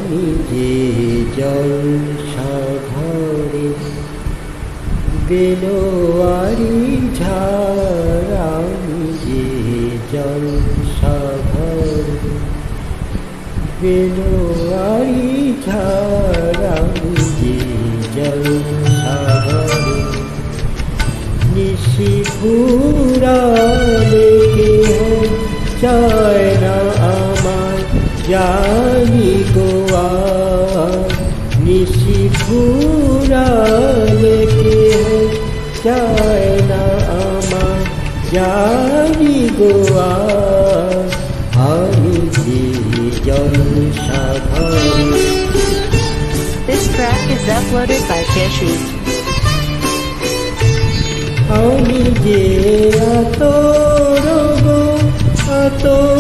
আমি যে জল সাগরে বেলোয়ারি ঝাড়, আমি যে জল সাগরে বেলোয়ারি ঝাড়, আমি যে জল সাগরে নিশি ফুরালে কেহ চায় না আমার জানি গোয়া, নিশি ফুরালে কেহ চায় না আমার জানি গোয়া, আমি যে জল সাগরে। This track is uploaded by Keshu. আমি যে আতর গো আতর